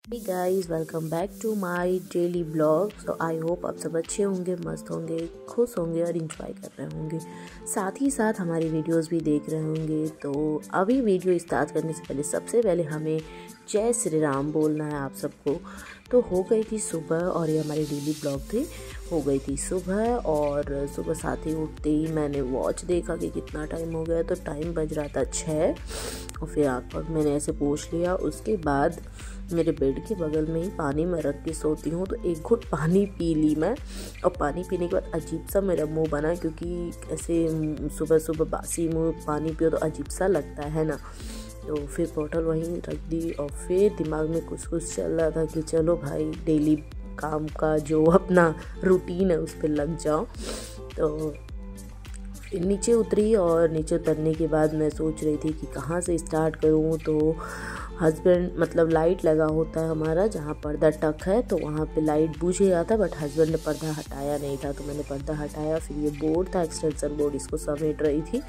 Hey guys, welcome back to my daily blog. So I hope आप सब अच्छे होंगे, मस्त होंगे, खुश होंगे और इंजॉय कर रहे होंगे। साथ ही साथ हमारी वीडियोस भी देख रहे होंगे। तो अभी वीडियो स्टार्ट करने से पहले सबसे पहले हमें जय श्री राम बोलना है आप सबको। तो हो गई थी सुबह और ये हमारे डेली ब्लॉग थे। हो गई थी सुबह और सुबह साथ ही उठते ही मैंने वॉच देखा कि कितना टाइम हो गया। तो टाइम बज रहा था 6 और फिर आँख पर मैंने ऐसे पोंछ लिया। उसके बाद मेरे बेड के बगल में ही पानी में रख के सोती हूँ। तो एक घुट पानी पी ली मैं और पानी पीने के बाद अजीब सा मेरा मुंह बना, क्योंकि ऐसे सुबह सुबह बासी मुँह पानी पियो तो अजीब सा लगता है ना। तो फिर बोतल वहीं रख दी और फिर दिमाग में कुछ चल रहा था कि चलो भाई डेली काम का जो अपना रूटीन है उस पर लग जाओ। तो फिर नीचे उतरी और नीचे उतरने के बाद मैं सोच रही थी कि कहाँ से स्टार्ट करूँ। तो हस्बैंड मतलब लाइट लगा होता है हमारा जहाँ पर्दा टक है, तो वहाँ पे लाइट बुझ गया था, बट हस्बैंड ने पर्दा हटाया नहीं था। तो मैंने पर्दा हटाया। फिर ये बोर्ड था एक्सटेंशन बोर्ड, इसको समेट रही थी।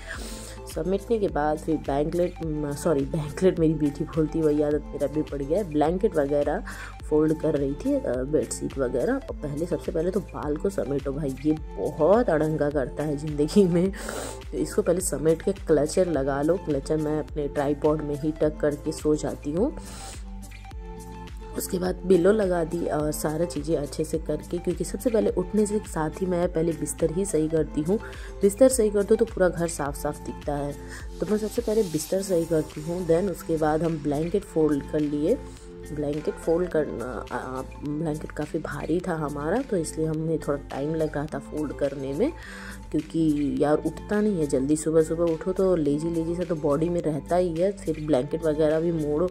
समेटने के बाद फिर बैंकलेट मेरी बेटी बोलती, वही आदत मेरा भी पड़ गया है, ब्लैंकेट वगैरह फोल्ड कर रही थी, बेडशीट वगैरह। और सबसे पहले तो बाल को समेटो भाई, ये बहुत अड़ंगा करता है ज़िंदगी में। तो इसको पहले समेट के क्लचर लगा लो। क्लचर मैं अपने ट्राइपॉड में ही टक करके सो जाती हूँ। उसके बाद बिलो लगा दी और सारा चीज़ें अच्छे से करके, क्योंकि सबसे पहले उठने से साथ ही मैं पहले बिस्तर ही सही करती हूँ। बिस्तर सही कर दो तो पूरा घर साफ साफ दिखता है। तो मैं सबसे पहले बिस्तर सही करती हूँ। देन उसके बाद हम ब्लैंकेट फोल्ड कर लिए। ब्लैंकेट फोल्ड करना, ब्लैंकेट काफ़ी भारी था हमारा, तो इसलिए हमें थोड़ा टाइम लग रहा था फोल्ड करने में, क्योंकि यार उठता नहीं है जल्दी। सुबह सुबह उठो तो लेजी सा तो बॉडी में रहता ही है। फिर ब्लैंकेट वगैरह भी मोड़ो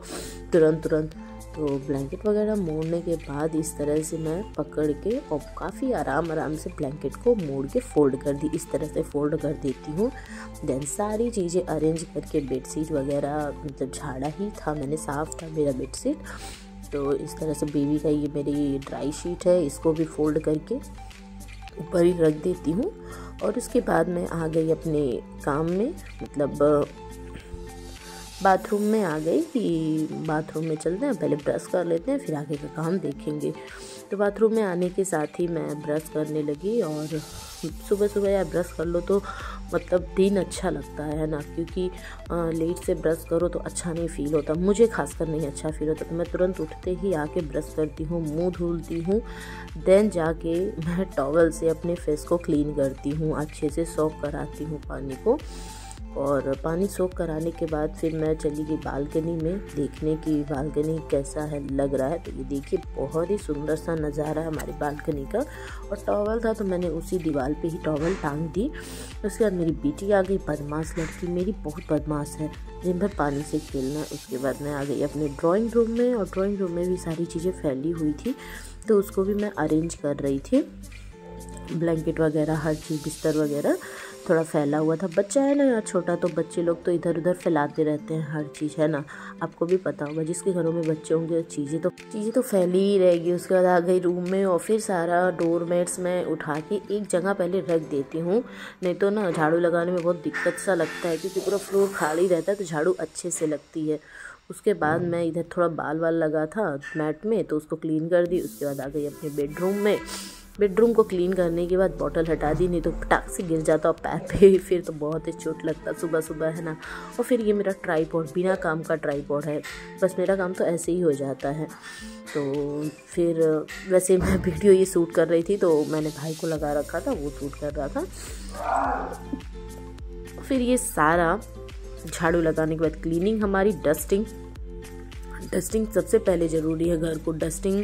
तुरंत। तो ब्लैंकेट वगैरह मोड़ने के बाद इस तरह से मैं पकड़ के और काफ़ी आराम से ब्लैंकेट को मोड़ के फ़ोल्ड कर दी। इस तरह से फ़ोल्ड कर देती हूँ। देन सारी चीज़ें अरेंज करके बेडशीट वगैरह मतलब झाड़ा ही था मैंने, साफ़ था मेरा बेडशीट। तो इस तरह से बेबी का ये मेरी ड्राई शीट है, इसको भी फ़ोल्ड करके ऊपर ही रख देती हूँ। और उसके बाद मैं आ गई अपने काम में, मतलब बाथरूम में आ गई कि बाथरूम में चलते हैं, पहले ब्रश कर लेते हैं फिर आगे का काम देखेंगे। तो बाथरूम में आने के साथ ही मैं ब्रश करने लगी। और सुबह सुबह यार ब्रश कर लो तो मतलब दिन अच्छा लगता है ना, क्योंकि लेट से ब्रश करो तो अच्छा नहीं फील होता, मुझे खासकर नहीं अच्छा फील होता। तो मैं तुरंत उठते ही आके ब्रश करती हूँ, मुंह धुलती हूँ। देन जाके मैं टॉवल से अपने फेस को क्लीन करती हूँ, अच्छे से सोक कराती हूँ पानी को। और पानी सोख कराने के बाद फिर मैं चली गई बालकनी में देखने की बालकनी कैसा है लग रहा है। तो ये देखिए बहुत ही सुंदर सा नज़ारा है हमारी बालकनी का। और टॉवल था तो मैंने उसी दीवार पे ही टॉवल टांग दी। उसके बाद मेरी बेटी आ गई, बदमाश लड़की मेरी, बहुत बदमाश है, दिन भर पानी से खेलना। उसके बाद मैं आ गई अपने ड्राइंग रूम में, और ड्राइंग रूम में भी सारी चीज़ें फैली हुई थी, तो उसको भी मैं अरेंज कर रही थी। ब्लैंकेट वगैरह हर चीज़, बिस्तर वगैरह थोड़ा फैला हुआ था। बच्चा है ना यार छोटा, तो बच्चे लोग तो इधर उधर फैलाते रहते हैं हर चीज़, है ना। आपको भी पता होगा जिसके घरों में बच्चे होंगे चीज़ें तो फैली ही रहेगी। उसके बाद आ गई रूम में और फिर सारा डोरमेट्स में उठा के एक जगह पहले रख देती हूँ, नहीं तो ना झाड़ू लगाने में बहुत दिक्कत सा लगता है, क्योंकि पूरा फ्लोर खाली रहता है तो झाड़ू अच्छे से लगती है। उसके बाद मैं इधर थोड़ा बाल लगा था मैट में, तो उसको क्लीन कर दी। उसके बाद आ गई अपने बेडरूम में। बेडरूम को क्लीन करने के बाद बॉटल हटा दी, नहीं तो फटाक से गिर जाता और पैर पे फिर तो बहुत ही चोट लगता सुबह सुबह, है ना। और फिर ये मेरा ट्राइपॉड बिना काम का ट्राइपॉड है, बस मेरा काम तो ऐसे ही हो जाता है। तो फिर वैसे मैं वीडियो ये शूट कर रही थी तो मैंने भाई को लगा रखा था, वो शूट कर रहा था। फिर ये सारा झाड़ू लगाने के बाद क्लीनिंग हमारी, डस्टिंग सबसे पहले ज़रूरी है, घर को डस्टिंग,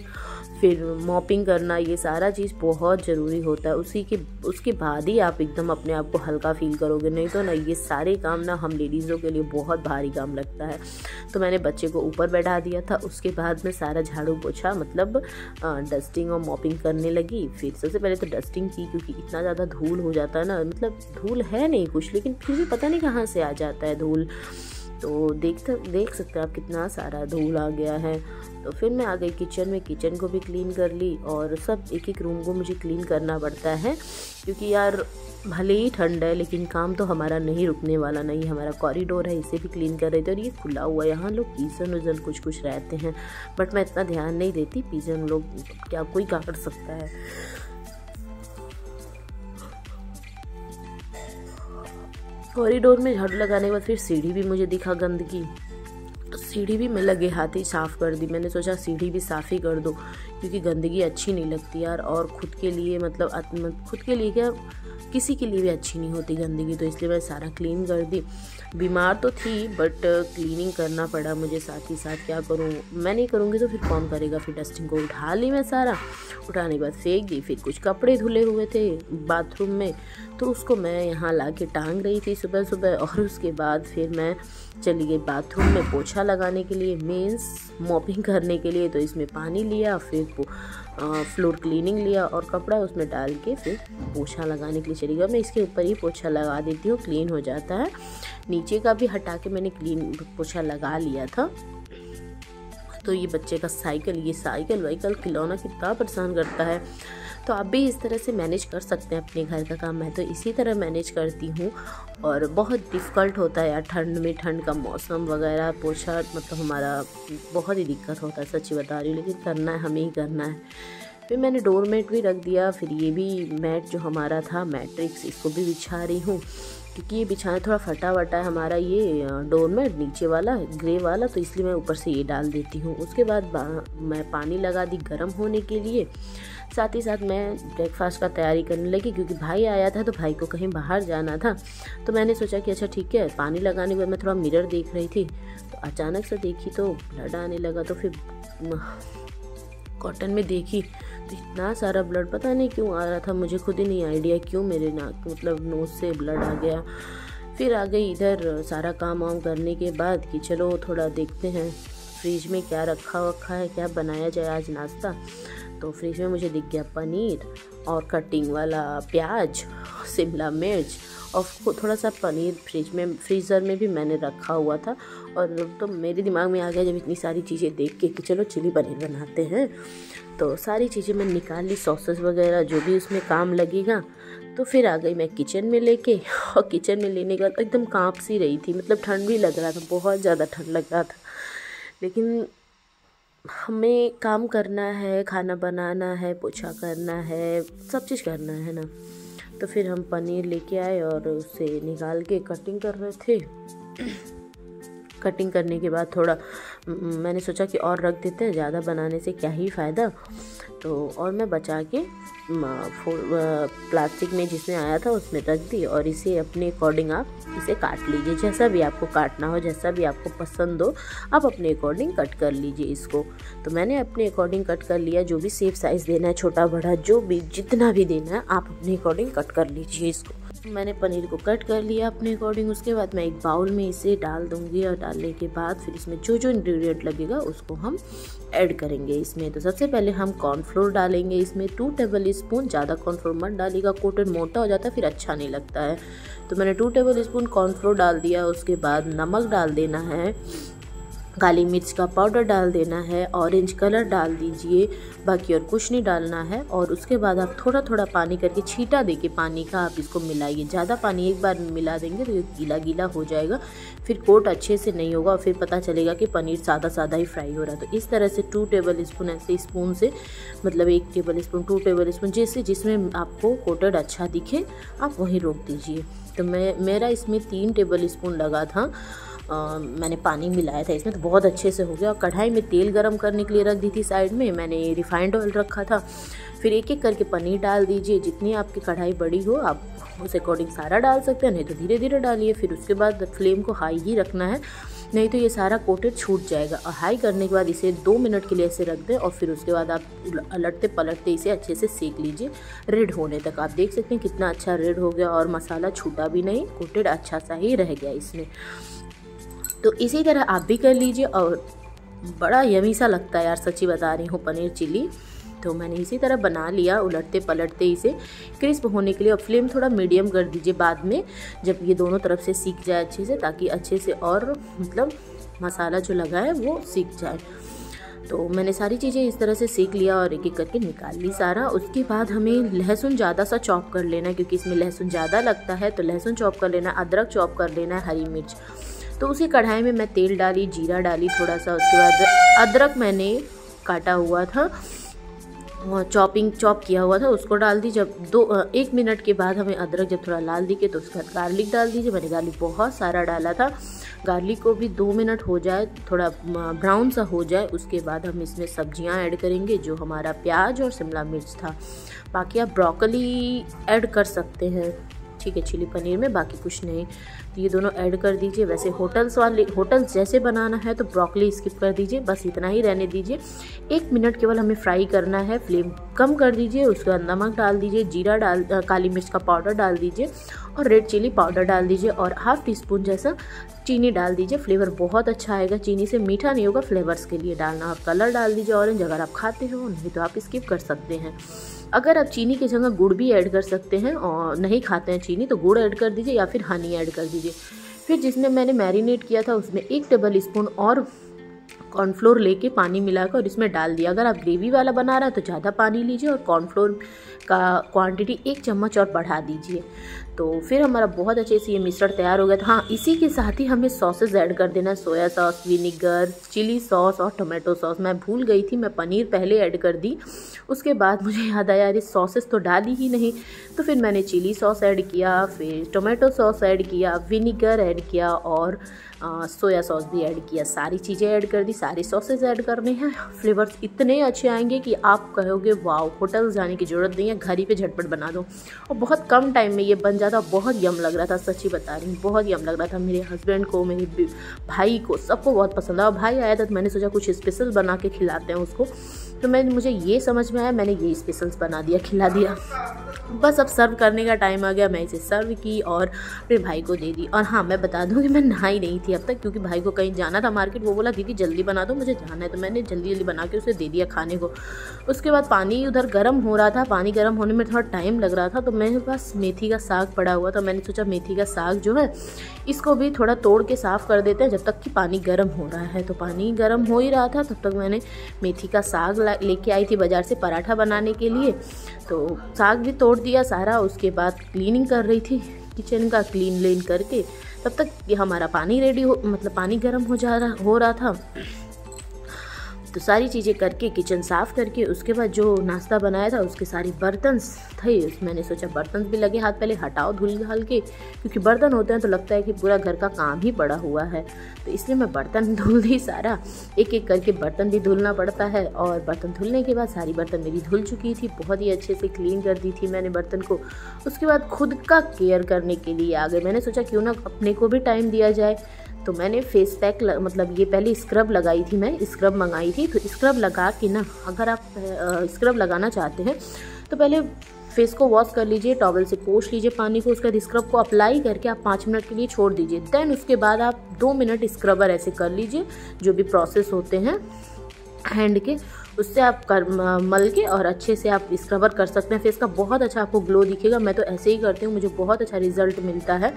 फिर मॉपिंग करना, ये सारा चीज़ बहुत ज़रूरी होता है। उसके बाद ही आप एकदम अपने आप को हल्का फील करोगे, नहीं तो ना ये सारे काम ना हम लेडीज़ों के लिए बहुत भारी काम लगता है। तो मैंने बच्चे को ऊपर बैठा दिया था। उसके बाद मैं सारा झाड़ू पोछा मतलब डस्टिंग और मॉपिंग करने लगी। फिर सबसे पहले तो डस्टिंग की, क्योंकि इतना ज़्यादा धूल हो जाता है ना, मतलब धूल है नहीं कुछ, लेकिन फिर भी पता नहीं कहाँ से आ जाता है धूल। तो देख सकते हैं आप कितना सारा धूल आ गया है। तो फिर मैं आ गई किचन में, किचन को भी क्लीन कर ली और सब एक एक रूम को मुझे क्लीन करना पड़ता है, क्योंकि यार भले ही ठंड है लेकिन काम तो हमारा नहीं रुकने वाला। नहीं, हमारा कॉरिडोर है, इसे भी क्लीन कर रहे थे और ये खुला हुआ है, यहाँ लोग पीजन उजन कुछ रहते हैं, बट मैं इतना ध्यान नहीं देती। पीजन लोग क्या कोई काट सकता है। कॉरिडोर में झाड़ू लगाने के बाद फिर सीढ़ी भी मुझे दिखा गंदगी, तो सीढ़ी भी मैं लगे हाथ ही साफ़ कर दी। मैंने सोचा सीढ़ी भी साफ़ ही कर दो, क्योंकि गंदगी अच्छी नहीं लगती यार, और खुद के लिए मतलब खुद के लिए क्या, किसी के लिए भी अच्छी नहीं होती गंदगी। तो इसलिए मैं सारा क्लीन कर दी। बीमार तो थी बट क्लीनिंग करना पड़ा मुझे साथ ही साथ। क्या करूँ, मैं नहीं करूँगी तो फिर कौन करेगा। फिर डस्टिंग को उठा ली मैं सारा, उठाने के बाद फेंक दी। फिर कुछ कपड़े धुले हुए थे बाथरूम में, तो उसको मैं यहाँ ला के टांग रही थी सुबह सुबह। और उसके बाद फिर मैं चली गई बाथरूम में पोछा लगाने के लिए, मीन्स मॉपिंग करने के लिए। तो इसमें पानी लिया, फिर फ्लोर क्लीनिंग लिया और कपड़ा उसमें डाल के फिर पोछा लगाने के लिए चली गई। मैं इसके ऊपर ही पोछा लगा देती हूँ, क्लीन हो जाता है। नीचे का भी हटा के मैंने क्लीन पोछा लगा लिया था। तो ये बच्चे का साइकिल, ये साइकिल वाइकल खिलौना कितना परेशान करता है। तो आप भी इस तरह से मैनेज कर सकते हैं अपने घर का काम। मैं तो इसी तरह मैनेज करती हूँ और बहुत डिफ़िकल्ट होता है यार ठंड में, ठंड का मौसम वगैरह, पोछा मतलब हमारा बहुत ही दिक्कत होता है, सच्ची बता रही हूँ, लेकिन करना है, हमें ही करना है। फिर मैंने डोर मैट भी रख दिया। फिर ये भी मैट जो हमारा था मैट्रिक्स, इसको भी बिछा रही हूँ, क्योंकि ये बिछाना थोड़ा फटा वटा है हमारा ये डोर मैट नीचे वाला ग्रे वाला, तो इसलिए मैं ऊपर से ये डाल देती हूँ। उसके बाद मैं पानी लगा दी गर्म होने के लिए। साथ ही साथ मैं ब्रेकफास्ट का तैयारी करने लगी, क्योंकि भाई आया था तो भाई को कहीं बाहर जाना था। तो मैंने सोचा कि अच्छा ठीक है, पानी लगाने के बाद मैं थोड़ा मिरर देख रही थी, तो अचानक से देखी तो ब्लड आने लगा। तो फिर कॉटन में देखी तो इतना सारा ब्लड, पता नहीं क्यों आ रहा था, मुझे खुद ही नहीं आइडिया क्यों मेरे नाक मतलब नोज़ से ब्लड आ गया। फिर आ गई इधर सारा काम वाम करने के बाद कि चलो थोड़ा देखते हैं फ्रिज में क्या रखा है, क्या बनाया जाए आज नाश्ता। तो फ्रिज में मुझे दिख गया पनीर और कटिंग वाला प्याज, शिमला मिर्च और थोड़ा सा पनीर फ्रीज़र में भी मैंने रखा हुआ था। और तो मेरे दिमाग में आ गया जब इतनी सारी चीज़ें देख के कि चलो चिली पनीर बनाते हैं। तो सारी चीज़ें मैं निकाल ली, सॉसेस वगैरह जो भी उसमें काम लगेगा। तो फिर आ गई मैं किचन में लेके, और किचन में लेने के बाद एकदम काँप सी रही थी, मतलब ठंड भी लग रहा था, बहुत ज़्यादा ठंड लग रहा था। लेकिन हमें काम करना है, खाना बनाना है, पोछा करना है, सब चीज़ करना है ना। तो फिर हम पनीर लेके आए और उसे निकाल के कटिंग कर रहे थे। कटिंग करने के बाद थोड़ा मैंने सोचा कि और रख देते हैं, ज़्यादा बनाने से क्या ही फ़ायदा। तो और मैं बचा के प्लास्टिक में जिसमें आया था उसमें रख दी। और इसे अपने अकॉर्डिंग आप इसे काट लीजिए, जैसा भी आपको काटना हो, जैसा भी आपको पसंद हो, आप अपने अकॉर्डिंग कट कर लीजिए इसको। तो मैंने अपने अकॉर्डिंग कट कर लिया। जो भी शेप साइज़ देना है, छोटा बड़ा जो भी जितना भी देना है आप अपने अकॉर्डिंग कट कर लीजिए इसको। मैंने पनीर को कट कर लिया अपने अकॉर्डिंग। उसके बाद मैं एक बाउल में इसे डाल दूंगी और डालने के बाद फिर इसमें जो जो इंग्रेडिएंट लगेगा उसको हम ऐड करेंगे इसमें। तो सबसे पहले हम कॉर्नफ्लोर डालेंगे इसमें 2 टेबल स्पून। ज़्यादा कॉर्नफ्लोर मत डालिएगा, कोटेड मोटा हो जाता है फिर अच्छा नहीं लगता है। तो मैंने 2 टेबल स्पून कॉर्नफ्लोर डाल दिया। उसके बाद नमक डाल देना है, काली मिर्च का पाउडर डाल देना है, ऑरेंज कलर डाल दीजिए, बाकी और कुछ नहीं डालना है। और उसके बाद आप थोड़ा थोड़ा पानी करके छींटा देके पानी का आप इसको मिलाइए। ज़्यादा पानी एक बार मिला देंगे तो ये गीला गीला हो जाएगा, फिर कोट अच्छे से नहीं होगा और फिर पता चलेगा कि पनीर सादा सादा ही फ्राई हो रहा है। तो इस तरह से 2 टेबल स्पून ऐसे स्पून से, मतलब 1 टेबल स्पून 2 टेबल स्पून जिसमें आपको कोटेड अच्छा दिखे आप वहीं रोक दीजिए। तो मेरा इसमें 3 टेबल स्पून लगा था। मैंने पानी मिलाया था इसमें, तो बहुत अच्छे से हो गया। और कढ़ाई में तेल गरम करने के लिए रख दी थी साइड में, मैंने रिफाइंड ऑयल रखा था। फिर एक एक करके पनीर डाल दीजिए। जितनी आपकी कढ़ाई बड़ी हो आप उस अकॉर्डिंग सारा डाल सकते हैं, नहीं तो धीरे धीरे डालिए। फिर उसके बाद फ्लेम को हाई ही रखना है, नहीं तो ये सारा कोटेड छूट जाएगा। और हाई करने के बाद इसे 2 मिनट के लिए ऐसे रख दें और फिर उसके बाद आप उलटते पलटते इसे अच्छे से सेक लीजिए रेड होने तक। आप देख सकते हैं कितना अच्छा रेड हो गया और मसाला छूटा भी नहीं, कोटेड अच्छा सा ही रह गया इसमें। तो इसी तरह आप भी कर लीजिए और बड़ा यमी सा लगता है यार, सच्ची बता रही हूँ पनीर चिली। तो मैंने इसी तरह बना लिया, उलटते पलटते इसे क्रिस्प होने के लिए। अब फ्लेम थोड़ा मीडियम कर दीजिए बाद में, जब ये दोनों तरफ से सीख जाए अच्छे से, ताकि अच्छे से और मतलब मसाला जो लगा है वो सीख जाए। तो मैंने सारी चीज़ें इस तरह से सीख लिया और एक एक करके निकाल ली सारा। उसके बाद हमें लहसुन ज़्यादा सा चॉप कर लेना है, क्योंकि इसमें लहसुन ज़्यादा लगता है, तो लहसुन चॉप कर लेना, अदरक चॉप कर लेना है, हरी मिर्च। तो उसी कढ़ाई में मैं तेल डाली, जीरा डाली थोड़ा सा, उसके बाद अदरक मैंने काटा हुआ था, चॉप किया हुआ था, उसको डाल दी। जब 1 मिनट के बाद हमें अदरक जब थोड़ा लाल दिखे तो उसके बाद गार्लिक डाल दीजिए। मैंने गार्लिक बहुत सारा डाला था। गार्लिक को भी 2 मिनट हो जाए, थोड़ा ब्राउन सा हो जाए, उसके बाद हम इसमें सब्जियां ऐड करेंगे, जो हमारा प्याज और शिमला मिर्च था। बाकी आप ब्रोकली ऐड कर सकते हैं, ठीक है, चिली पनीर में, बाकी कुछ नहीं। तो ये दोनों ऐड कर दीजिए। वैसे होटल्स जैसे बनाना है तो ब्रोकली स्किप कर दीजिए, बस इतना ही रहने दीजिए। 1 मिनट केवल हमें फ्राई करना है, फ्लेम कम कर दीजिए। उसके बाद नमक डाल दीजिए, काली मिर्च का पाउडर डाल दीजिए और रेड चिली पाउडर डाल दीजिए और ½ टीस्पून जैसा चीनी डाल दीजिए। फ्लेवर बहुत अच्छा आएगा, चीनी से मीठा नहीं होगा, फ्लेवर्स के लिए डालना। और कलर डाल दीजिए ऑरेंज, अगर आप खाते हो, नहीं तो आप स्किप कर सकते हैं। अगर आप चीनी की जगह गुड़ भी ऐड कर सकते हैं, और नहीं खाते हैं चीनी तो गुड़ ऐड कर दीजिए या फिर हनी ऐड कर दीजिए। फिर जिसमें मैंने मैरिनेट किया था उसमें 1 टेबल स्पून और कॉर्नफ्लोर लेके पानी मिलाकर और इसमें डाल दिया। अगर आप ग्रेवी वाला बना रहा है तो ज़्यादा पानी लीजिए और कॉर्नफ्लोर का क्वांटिटी 1 चम्मच और बढ़ा दीजिए। तो फिर हमारा बहुत अच्छे से ये मिश्रण तैयार हो गया था। हाँ, इसी के साथ ही हमें सॉसेज ऐड कर देना है, soya sauce, vinegar, chilli sauce और टोमेटो सॉस। मैं भूल गई थी, मैं पनीर पहले ऐड कर दी, उसके बाद मुझे याद आया अरे सॉसेस तो डाली ही नहीं। तो फिर मैंने चिली सॉस ऐड किया, फिर टोमेटो सॉस ऐड किया, विनीगर ऐड किया और सोया सॉस भी ऐड किया। सारी चीज़ें ऐड कर दी, सारे सॉसेज ऐड करने हैं। फ्लेवर्स इतने अच्छे आएंगे कि आप कहोगे वाओ, होटल जाने की ज़रूरत नहीं है, घर ही पे झटपट बना दो। और बहुत कम टाइम में ये बन जाता, बहुत यम लग रहा था, सच्ची बता रही हूँ, बहुत यम लग रहा था। मेरे हस्बैंड को, मेरे भाई को, सबको बहुत पसंद आया। भाई आया था तो मैंने सोचा कुछ स्पेशल बना के खिलाते हैं उसको। तो मुझे ये समझ में आया, मैंने ये स्पेशल्स बना दिया, खिला दिया। बस अब सर्व करने का टाइम आ गया, मैं इसे सर्व की और अपने भाई को दे दी। और हाँ, मैं बता दूँ कि मैं नहाई नहीं थी अब तक, क्योंकि भाई को कहीं जाना था मार्केट। वो बोला दीदी जल्दी बना दो, मुझे जाना है, तो मैंने जल्दी बना के उसे दे दिया खाने को। उसके बाद पानी उधर गर्म हो रहा था, पानी गर्म होने में थोड़ा टाइम लग रहा था, तो मेरे पास मेथी का साग पड़ा हुआ था। मैंने सोचा मेथी का साग जो है इसको भी थोड़ा तोड़ के साफ़ कर देते हैं जब तक कि पानी गर्म हो रहा है। तो पानी गर्म हो ही रहा था, तब तक मैंने मेथी का साग लेके आई थी बाज़ार से पराठा बनाने के लिए। तो साग भी तोड़ दिया सारा। उसके बाद क्लीनिंग कर रही थी किचन का, क्लीन करके तब तक ये हमारा पानी रेडी मतलब पानी गर्म हो रहा था। तो सारी चीज़ें करके किचन साफ़ करके उसके बाद जो नाश्ता बनाया था उसके सारे बर्तन थे। मैंने सोचा बर्तन भी लगे हाथ, पहले हटाओ धुल घाल के, क्योंकि बर्तन होते हैं तो लगता है कि पूरा घर का काम ही पड़ा हुआ है। तो इसलिए मैं बर्तन धुल दी सारा, एक एक करके बर्तन भी धुलना पड़ता है। और बर्तन धुलने के बाद सारी बर्तन मेरी धुल चुकी थी, बहुत ही अच्छे से क्लीन कर दी थी मैंने बर्तन को। उसके बाद खुद का केयर करने के लिए आ गए। मैंने सोचा क्यों ना अपने को भी टाइम दिया जाए। तो मैंने फेस पैक मतलब ये पहले स्क्रब लगाई थी, मैं स्क्रब मंगाई थी। तो स्क्रब लगा के ना, अगर आप स्क्रब लगाना चाहते हैं तो पहले फेस को वॉश कर लीजिए, टॉवल से पोंछ लीजिए पानी को। उसके बाद स्क्रब को अप्लाई करके आप 5 मिनट के लिए छोड़ दीजिए। देन उसके बाद आप 2 मिनट स्क्रबर ऐसे कर लीजिए, जो भी प्रोसेस होते हैं हैंड के, उससे आप मल के और अच्छे से आप स्क्रबर कर सकते हैं। फेस का बहुत अच्छा आपको ग्लो दिखेगा। मैं तो ऐसे ही करती हूँ, मुझे बहुत अच्छा रिजल्ट मिलता है,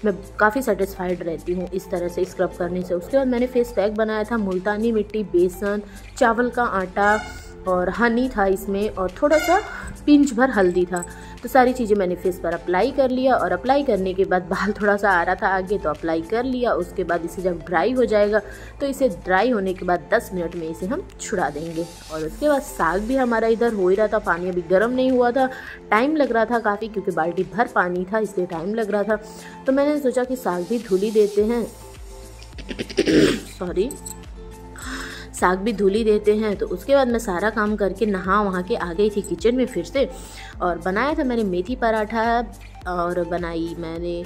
मैं काफ़ी सेटिस्फाइड रहती हूँ इस तरह से स्क्रब करने से। उसके बाद मैंने फेस पैक बनाया था, मुल्तानी मिट्टी, बेसन, चावल का आटा और हनी था इसमें, और थोड़ा सा पिंच भर हल्दी था। तो सारी चीज़ें मैंने फेस पर अप्लाई कर लिया। और अप्लाई करने के बाद बाल थोड़ा सा आ रहा था आगे, तो अप्लाई कर लिया। उसके बाद इसे जब ड्राई हो जाएगा तो इसे ड्राई होने के बाद 10 मिनट में इसे हम छुड़ा देंगे। और उसके बाद साग भी हमारा इधर हो ही रहा था, पानी अभी गर्म नहीं हुआ था, टाइम लग रहा था काफ़ी, क्योंकि बाल्टी भर पानी था इसलिए टाइम लग रहा था। तो मैंने सोचा कि साग भी धुल ही देते हैं साग भी धुल ही देते हैं। तो उसके बाद मैं सारा काम करके नहा वहाँ के आ गई थी किचन में फिर से, और बनाया था मैंने मेथी पराठा, और बनाई मैंने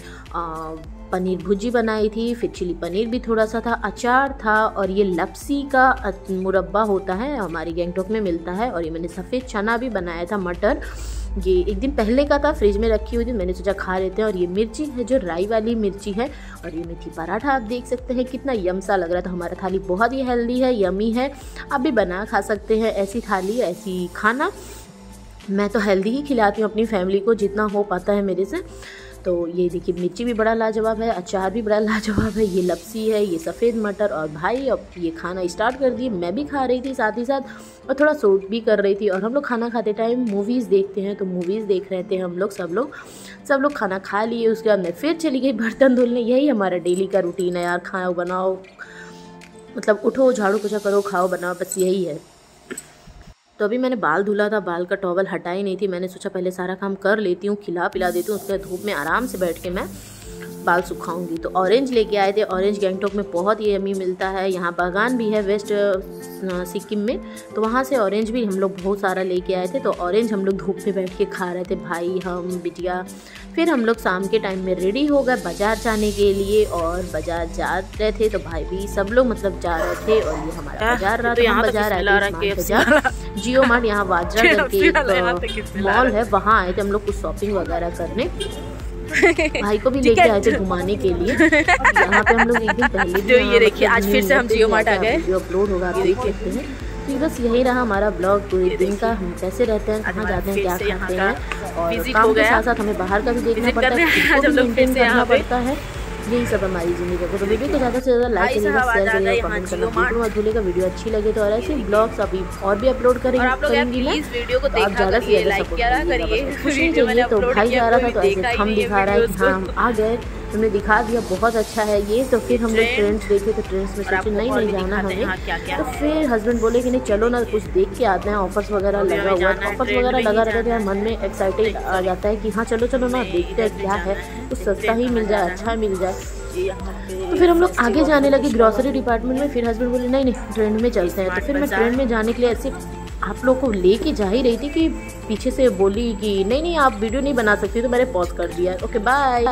पनीर भुर्जी बनाई थी, फिर चिली पनीर भी थोड़ा सा था, अचार था, और ये लपसी का मुरब्बा होता है, हमारी गैंगटॉक में मिलता है। और ये मैंने सफ़ेद चना भी बनाया था, मटर, ये एक दिन पहले का था, फ्रिज में रखी हुई थी, मैंने सोचा खा लेते हैं। और ये मिर्ची है जो राई वाली मिर्ची है, और ये मेथी पराठा आप देख सकते हैं कितना यम सा लग रहा था। हमारा थाली बहुत ही हेल्दी है, यमी है, आप भी बना खा सकते हैं ऐसी थाली, ऐसी खाना। मैं तो हेल्दी ही खिलाती हूँ अपनी फैमिली को जितना हो पाता है मेरे से। तो ये देखिए मिर्ची भी बड़ा लाजवाब है, अचार भी बड़ा लाजवाब है, ये लपसी है, ये सफ़ेद मटर। और भाई अब ये खाना स्टार्ट कर दिए, मैं भी खा रही थी साथ ही साथ, और थोड़ा सूट भी कर रही थी। और हम लोग खाना खाते टाइम मूवीज़ देखते हैं, तो मूवीज़ देख रहे थे हम लोग, सब लोग खाना खा लिए। उसके बाद मैं फिर चली गई बर्तन धुलने। यही हमारा डेली का रूटीन है यार, खाओ बनाओ, मतलब उठो झाड़ू पोछा करो, खाओ बनाओ, बस यही है। तो अभी मैंने बाल धुला था, बाल का टॉवल हटाई नहीं थी, मैंने सोचा पहले सारा काम कर लेती हूँ, खिला पिला देती हूँ, उसके बाद धूप में आराम से बैठ के मैं बाल सुखाऊंगी। तो ऑरेंज लेके आए थे, ऑरेंज गैंगटॉक में बहुत ही यमी मिलता है, यहाँ बागान भी है वेस्ट सिक्किम में, तो वहाँ से ऑरेंज भी हम लोग बहुत सारा लेके आए थे। तो ऑरेंज हम लोग धूप में बैठ के खा रहे थे, भाई हम बिटिया। फिर हम लोग शाम के टाइम में रेडी हो गए बाज़ार जाने के लिए, और बाज़ार जा रहे थे तो भाई भी सब लोग मतलब जा रहे थे। और ये हमारा बाज़ार रहा, तो हम बाज़ार आए थे, बाज़ार जियो मार्ट, यहाँ वाजरा करके मॉल है, वहाँ आए थे हम लोग कुछ शॉपिंग वगैरह करने। भाई को भी लेके आए थे घुमाने के लिए। यहाँ पे हम लोग एक दिन पहले भी, ये देखिए आज फिर से हम जियो मार्ट आ गए, वीडियो अपलोड होगा, आप देख सकते हैं। तो बस यही रहा हमारा ब्लॉग पूरे दिन का, हम कैसे रहते हैं, कहाँ जाते हैं, क्या खाते हैं, और काम के साथ साथ हमें बाहर का भी देखना पड़ता है, खुद को मेंटेन करना पड़ता है, यही सब हमारी ज़िंदगी को। तो वीडियो को ज़्यादा से ज़्यादा लाइक करिएगा, शेयर करिएगा, कमेंट करना बिल्कुल मत भूलिएगा। वीडियो अच्छी लगे तो और ऐसे ब्लॉग्स अभी और भी अपलोड करेंगे, आप ज़्यादा से ज़्यादा सपोर्ट करिएगा। कुछ नहीं चाहिए, तो भाई जा रहा था तो ऐसे हम दिखा रहा है कि हाँ हम आ गए, तुमने दिखा दिया, बहुत अच्छा है ये। तो फिर हम लोग ट्रेंड्स देखे, तो ट्रेंड्स में सोचे नहीं जाना हमें, तो फिर हस्बैंड बोले कि नहीं चलो ना कुछ देख के आते हैं, ऑफर्स वगैरह लगा हुआ, ऑफर्स वगैरह लगा रहता है, मन में एक्साइटेड आ जाता है कि हाँ चलो ना देखते हैं क्या है, कुछ सस्ता ही मिल जाए, अच्छा मिल जाए। तो फिर हम लोग आगे जाने लगे ग्रॉसरी डिपार्टमेंट में। फिर हस्बैंड बोले नहीं ट्रेंड में चलते हैं। तो फिर मैं ट्रेंड में जाने के लिए ऐसे आप लोग को लेके जा ही रही थी कि पीछे से बोली कि नहीं आप वीडियो नहीं बना सकती, तो मैंने पॉज कर दिया। Okay bye.